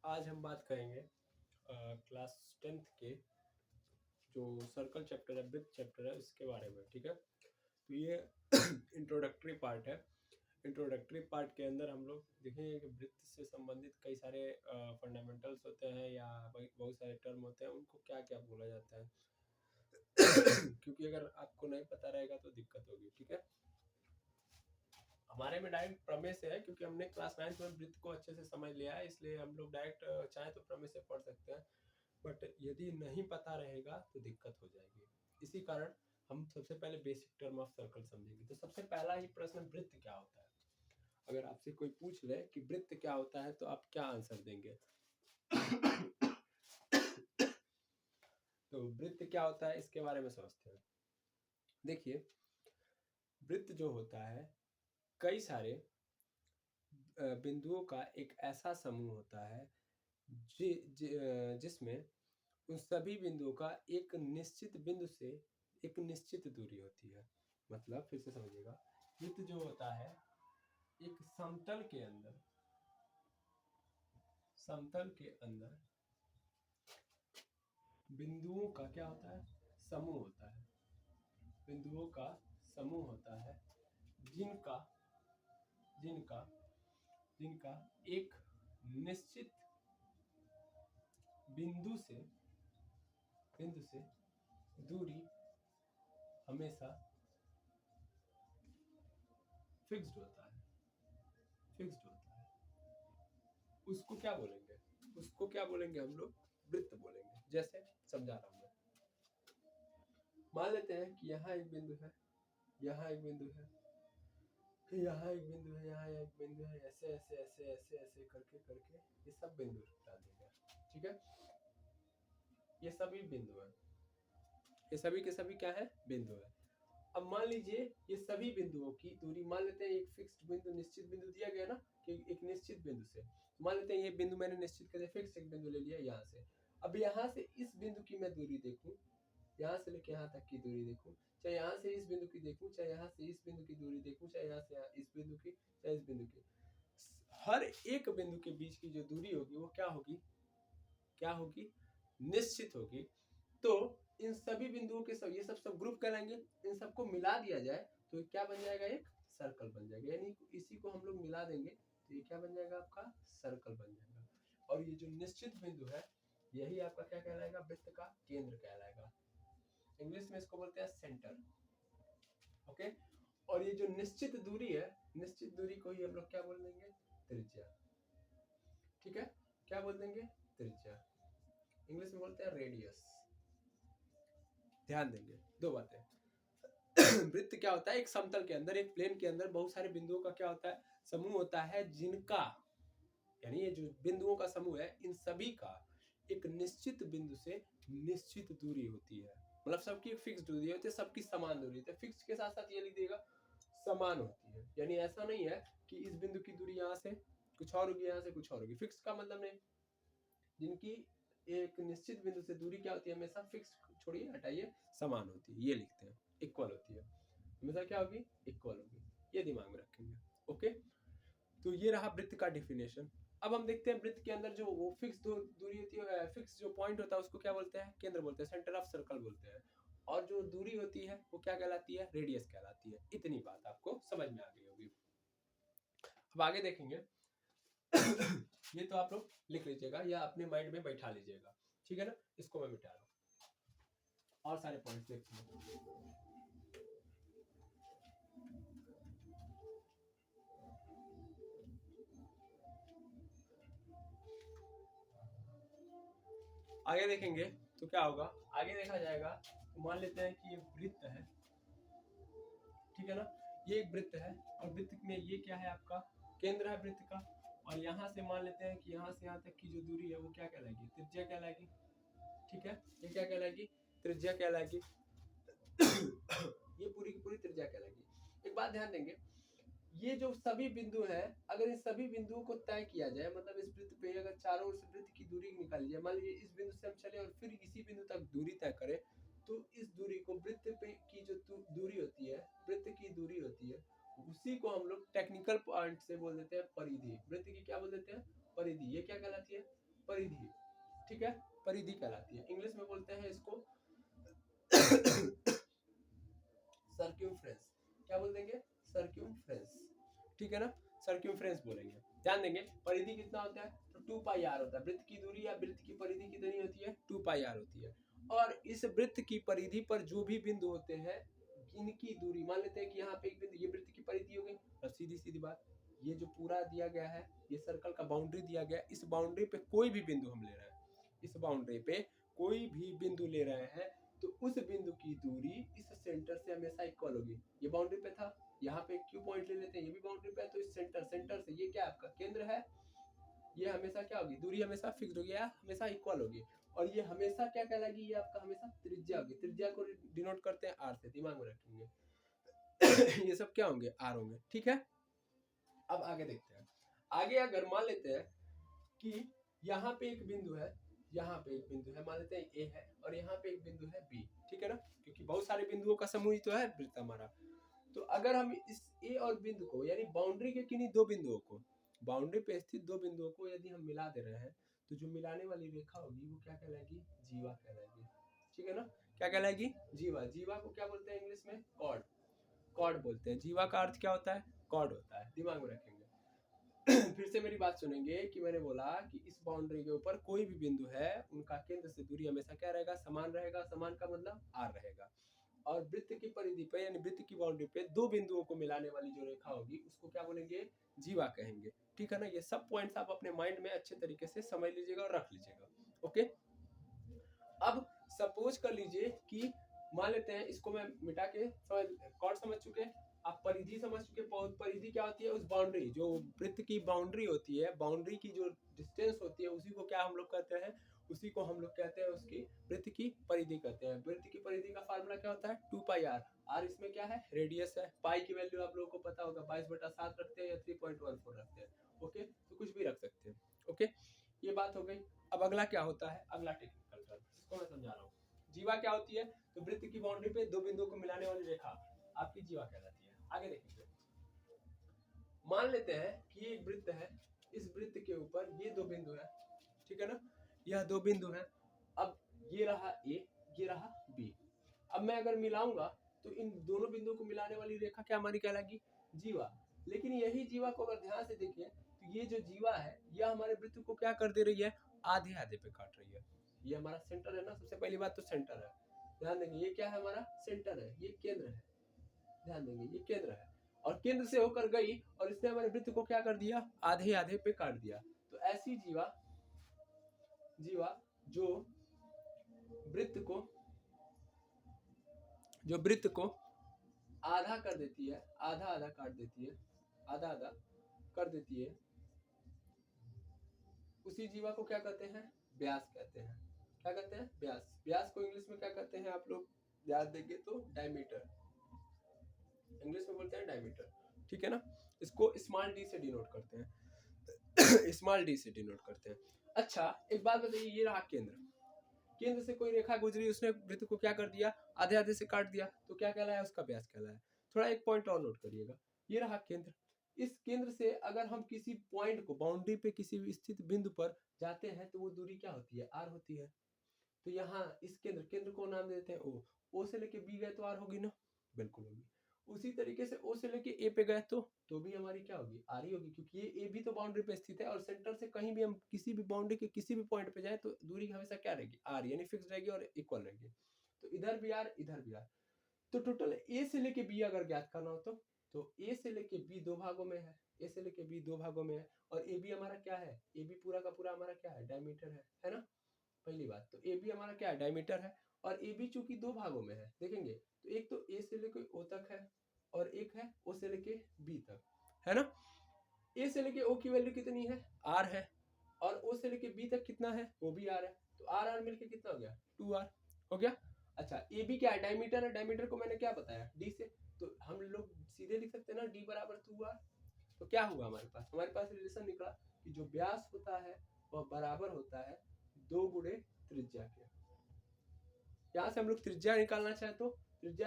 आज हम बात करेंगे क्लास 10th के जो सर्कल चैप्टर है, वृत्त चैप्टर है, उसके बारे में। ठीक है, तो ये इंट्रोडक्टरी पार्ट है। इंट्रोडक्टरी पार्ट के अंदर हम लोग देखेंगे कि वृत्त से संबंधित कई सारे फंडामेंटल्स होते हैं या बहुत सारे टर्म होते हैं, उनको क्या क्या बोला जाता है क्योंकि अगर आपको नहीं पता रहेगा तो दिक्कत होगी। ठीक है, हमारे में डायरेक्ट प्रमेय से है, क्योंकि हमने क्लास 9th में वृत्त को अच्छे से समझ लिया है, इसलिए हम लोग डायरेक्ट चाहे तो प्रमेय से पढ़ सकते हैं। बट यदि नहीं पता रहेगा तो दिक्कत हो जाएगी। इसी कारण हम सबसे पहले बेसिक टर्म ऑफ सर्कल समझेंगे। तो सबसे पहला ही प्रश्न, वृत्त क्या होता है। अगर आपसे कोई पूछ ले कि वृत्त क्या होता है तो आप क्या आंसर देंगे? तो वृत्त क्या होता है इसके बारे में समझते हैं। देखिए, वृत्त जो होता है कई सारे बिंदुओं का एक ऐसा समूह होता है जिसमें उन सभी बिंदुओं का एक निश्चित बिंदु से एक निश्चित दूरी होती है। मतलब फिर से समझिएगा, वृत्त जो होता है एक समतल के अंदर बिंदुओं का क्या होता है, समूह होता है। बिंदुओं का समूह होता है जिनका जिनका जिनका एक निश्चित बिंदु से दूरी हमेशा फिक्स्ड होता है। उसको क्या बोलेंगे? हम लोग वृत्त बोलेंगे। जैसे समझा रहा हूं मैं, मान लेते हैं कि यहाँ एक बिंदु है, यहाँ एक बिंदु है, यहाँ एक बिंदु है, यहाँ एक बिंदु है, ऐसे ऐसे ऐसे ऐसे ऐसे करके करके ये सब बिंदु डाल देंगे। ठीक है, ये सभी बिंदु है, ये सभी के सभी क्या है, बिंदु है। अब मान लीजिए ये सभी बिंदुओं की दूरी, मान लेते हैं एक फिक्स्ड बिंदु, निश्चित बिंदु दिया गया ना कि एक निश्चित बिंदु से, मान लेते हैं ये बिंदु मैंने निश्चित कर दिया, फिक्स एक बिंदु ले लिया यहाँ से। अब यहाँ से इस बिंदु की मैं दूरी देखूं, यहाँ से लेके यहाँ तक की दूरी देखूं, चाहे यहाँ से इस बिंदु की देखूं, चाहे यहाँ से इस बिंदु की दूरी देखूं, चाहे यहाँ से इस बिंदु की, चाहे इस बिंदु की, हर एक बिंदु के बीच की जो दूरी होगी वो क्या होगी, निश्चित होगी। तो इन सभी बिंदुओं के सब, ये सब ग्रुप कहलाएंगे। इन सबको मिला दिया जाए तो क्या बन जाएगा, एक सर्कल बन जाएगा। यानी इसी को हम लोग मिला देंगे तो ये क्या बन जाएगा, आपका सर्कल बन जाएगा। और ये जो निश्चित बिंदु है यही आपका क्या कहलाएगा, वृत्त का केंद्र कहलाएगा। इंग्लिश में इसको बोलते हैं सेंटर। ओके, और ये जो निश्चित दूरी है, निश्चित दूरी को ही हम लोग क्या बोल देंगे, त्रिज्या। ठीक है, क्या बोल देंगे, त्रिज्या। इंग्लिश में बोलते हैं रेडियस। ध्यान देंगे दो बातें। वृत्त क्या होता है, एक समतल के अंदर, एक प्लेन के अंदर बहुत सारे बिंदुओं का क्या होता है, समूह होता है, जिनका, यानी ये जो बिंदुओं का समूह है इन सभी का एक निश्चित बिंदु से निश्चित दूरी होती है। मतलब सबकी एक फिक्स दूरी होती है, सबकी समान दूरी होती है। फिक्स के साथ साथ ये लिख देगा समान होती है, यानी ऐसा नहीं है कि इस बिंदु की दूरी यहाँ से कुछ और होगी, यहाँ से कुछ और होगी। फिक्स का मतलब नहीं, जिनकी एक निश्चित बिंदु से दूरी क्या होती है, हमेशा फिक्स छोड़िए, हटाइए, समान होती है, ये लिखते हैं। इक्वल होती है, हमेशा क्या होगी, इक्वल होगी। ये दिमाग में रखेंगे। ओके, तो ये रहा वृत्त का डिफिनेशन। अब हम देखते हैं वृत्त के अंदर जो वो फिक्स दूरी होती है, फिक्स जो पॉइंट होता है उसको क्या बोलते हैं, केंद्र बोलते हैं, सेंटर ऑफ सर्कल बोलते हैं। और जो दूरी होती है वो क्या कहलाती है, रेडियस कहलाती है। इतनी बात आपको समझ में आ गई होगी। अब आगे देखेंगे। ये तो आप लोग लिख लीजिएगा या अपने माइंड में बैठा लीजिएगा, ठीक है ना। इसको मैं मिटा रहा हूँ, और सारे पॉइंट्स देखते हैं। आगे देखेंगे तो क्या होगा, आगे देखा जाएगा तो मान लेते हैं कि ये वृत्त है, ठीक है ना। ये एक वृत्त है और वृत्त में ये क्या है, आपका केंद्र है वृत्त का। और यहाँ से मान लेते हैं कि यहाँ से यहाँ तक की जो दूरी है वो क्या कहलाएगी, त्रिज्या कहलाएगी। ठीक है, ये क्या कहलाएगी, त्रिज्या कहलाएगी। ये पूरी की पूरी त्रिज्या कहलाएगी। एक बात ध्यान देंगे, ये जो सभी बिंदु हैं, अगर इन सभी बिंदुओं को तय किया जाए, मतलब इस वृत्त पे अगर चारों ओर से वृत्त की दूरी निकाली जाए, मान लीजिए इस बिंदु से हम चले और फिर इसी बिंदु तक दूरी तय करें, तो इस दूरी को, वृत्त पे की जो दूरी होती है, वृत्त की दूरी होती है, उसी को हम लोग टेक्निकल पॉइंट से बोल देते हैं परिधि। वृत्त की क्या बोल देते हैं, परिधि। ये क्या कहलाती है, परिधि, ठीक है, परिधि कहलाती है। इंग्लिश में बोलते हैं इसको सर्क्यूम्फ्रेंस। क्या बोल देंगे? सर्क्यूम्फ्रेंस, ठीक है ना, सर्क्यूम्फ्रेंस बोलेंगे। ध्यान देंगे परिधि कितना होता है, तो 2 पाई आर होता है। वृत्त की दूरी या वृत्त की परिधि कितनी होती है, 2 पाई आर होती है। और इस वृत्त की परिधि पर जो भी बिंदु होते हैं, इनकी दूरी, मान लेते हैं कि यहाँ पे एक बिंदु, ये वृत्त की परिधि हो गई, और सीधी सीधी बात, ये जो पूरा दिया गया है, ये सर्कल का बाउंड्री दिया गया है, इस बाउंड्री पे कोई भी बिंदु हम ले रहे हैं, इस बाउंड्री पे कोई भी बिंदु ले रहे हैं, तो उस बिंदु की दूरी इस सेंटर से हमेशा इक्वल होगी। ये बाउंड्री पे था, यहाँ पे क्यू पॉइंट ले लेते हैं, ये भी बाउंड्री पे है, तो इस सेंटर से ये क्या आपका केंद्र है, ये हमेशा क्या होगी, दूरी हमेशा फिक्स होगी, हमेशा इक्वल होगी। और ये हमेशा क्या कहलाएगी, ये आपका हमेशा त्रिज्या होगी। त्रिज्या को डिनोट करते हैं आर से, दिमाग में रखेंगे। ये सब क्या होंगे, आर होंगे, ठीक है। अब आगे देखते हैं। आगे अगर मान लेते हैं कि यहाँ पे एक बिंदु है, यहाँ पे एक बिंदु है, मान लेते हैं ए है, और यहाँ पे एक बिंदु है बी, ठीक है ना, क्योंकि बहुत सारे बिंदुओं का समूह ही तो है वृत्त हमारा। तो अगर हम इस ए और बिंदु को, यानी बाउंड्री के किन्हीं दो बिंदुओं को, बाउंड्री पे स्थित दो बिंदुओं को यदि हम मिला दे रहे हैं, तो जो मिलाने वाली रेखा होगी वो क्या कहलाएगी, जीवा कहलाएगी, ठीक है ना। क्या कहलाएगी, जीवा। जीवा को क्या बोलते हैं इंग्लिश में, कॉर्ड, कॉर्ड बोलते हैं। जीवा का अर्थ क्या होता है, कॉर्ड होता है, दिमाग में रखेंगे। फिर से मेरी बात सुनेंगे कि मैंने बोला कि इस बाउंड्री के ऊपर कोई भी बिंदु है, उनका केंद्र से दूरी हमेशा क्या रहेगा, समान रहेगा। समान का मतलब आर रहेगा। और वृत्त की परिधि पे, यानी वृत्त की बाउंड्री पे दो बिंदुओं को मिलाने वाली जो रेखा होगी, उसको क्या बोलेंगे, जीवा कहेंगे, ठीक है ना। ये सब पॉइंट्स आप अपने माइंड में अच्छे तरीके से समझ लीजिएगा और रख लीजिएगा, ओके। अब सपोज कर लीजिए कि मान लेते हैं, इसको मैं मिटा के कॉर्ड समझ चुके, आप परिधि समझ चुके। परिधि क्या होती है, उस बाउंड्री, जो वृत्त की बाउंड्री होती है, बाउंड्री की जो डिस्टेंस होती है, उसी को क्या हम लोग कहते हैं, उसी को हम लोग कहते हैं उसकी वृत्त की परिधि कहते हैं। वृत्त की परिधि का फार्मूला क्या होता है, 2 पाई आर। आर इसमें क्या है, रेडियस है। पाई की वैल्यू आप लोगों को पता होगा, 22/7 रखते हैं या 3.14 रखते हैं, ओके, तो कुछ भी रख सकते हैं, ओके। ये बात हो गई। अब अगला क्या होता है, अगला टेक्निकल टर्म, इसको मैं समझा रहा हूँ। जीवा क्या होती है, तो वृत्त की बाउंड्री पे दो बिंदुओं को मिलाने वाली रेखा आपकी जीवा कहलाती है। आगे देखेंगे। मान लेते हैं कि एक वृत्त है, इस वृत्त के ऊपर ये दो बिंदु है, ठीक है ना, यह दो बिंदु है। अब ये रहा ए, ये रहा बी। अब मैं अगर मिलाऊंगा तो इन दोनों बिंदुओं को मिलाने वाली रेखा क्या हमारी कहलाएगी, जीवा। लेकिन यही जीवा को अगर ध्यान से देखिए, तो ये जो जीवा है, यह हमारे वृत्त को क्या कर दे रही है, आधे आधे पे काट रही है। ये हमारा सेंटर है ना, सबसे पहली बात तो सेंटर है, ध्यान देंगे। ये क्या है, हमारा सेंटर है, ये केंद्र है, ध्यान देंगे, ये केंद्र है। और केंद्र से होकर गई और इसने हमारे वृत्त को क्या कर दिया, आधे आधे पे काट दिया। तो ऐसी जीवा, जीवा जो वृत्त को आधा कर देती है, आधा आधा काट देती है, आधा आधा कर देती है, उसी जीवा को क्या कहते हैं, व्यास कहते हैं। क्या कहते हैं, व्यास। व्यास को इंग्लिश में क्या कहते हैं, आप लोग याद देंगे तो डायमीटर, इंग्लिश में बोलते हैं डायमीटर, ठीक है ना। इसको स्मॉल डी से डिनोट करते हैं, स्मॉल डी से डिनोट करते हैं। अच्छा एक बात बताइए, ये रहा केंद्र, केंद्र से कोई रेखा गुजरी, उसने वृत्त को क्या कर दिया, आधे आधे से काट दिया, तो क्या कहलाया, उसका व्यास कहलाया। थोड़ा एक पॉइंट और नोट करिएगा, ये रहा केंद्र। इस केंद्र से अगर हम किसी पॉइंट को, बाउंड्री पे किसी स्थित बिंदु पर जाते हैं, तो वो दूरी क्या होती है, आर होती है। तो यहाँ इस केंद्र को नाम देते हैं ओ। ओ से लेके बी गए तो आर होगी ना, बिल्कुल होगी। उसी तरीके से ओ से लेके ए पे गए तो भी हमारी क्या होगी, आर ही होगी, क्योंकि ये ए भी तो बाउंड्री पे स्थित है। और सेंटर से कहीं भी हम किसी भी बाउंड्री के किसी भी पॉइंट पे जाए, तो दूरी हमेशा क्या रहेगी, आर, यानी फिक्स रहेगी और इक्वल रहेगी। तो इधर भी आर, इधर भी आर। तो टोटल ए से लेके बी अगर ज्ञात करना हो तो ए से लेके बी दो भागों में है, ए से लेके बी दो भागों में है। और ए बी हमारा क्या है, ए बी पूरा का पूरा हमारा क्या है, डायमीटर है ना, पहली बात। तो ए बी हमारा क्या है, डायमीटर है। और ए बी चूंकि दो भागों में है, देखेंगे तो एक तो ए से लेके ओ तक है, और एक है ओ से लेके बी तक, है ना। ए से लेके ओ की वैल्यू कितनी है, आर है, और ओ से लेके बी तक कितना है, वो भी आर है। तो आर आर मिलके कितना हो गया, 2r हो गया। अच्छा ए बी क्या है, डायमीटर है, डायमीटर को मैंने क्या बताया, डी से। तो हम लोग सीधे लिख सकते हैं ना, डी बराबर 2r। तो क्या हुआ हमारे पास रिलेशन निकला कि जो व्यास होता है वह बराबर होता है 2 गुणे त्रिज्या के। यहाँ से हम लोग त्रिज्या निकालना चाहे तो त्रिज्या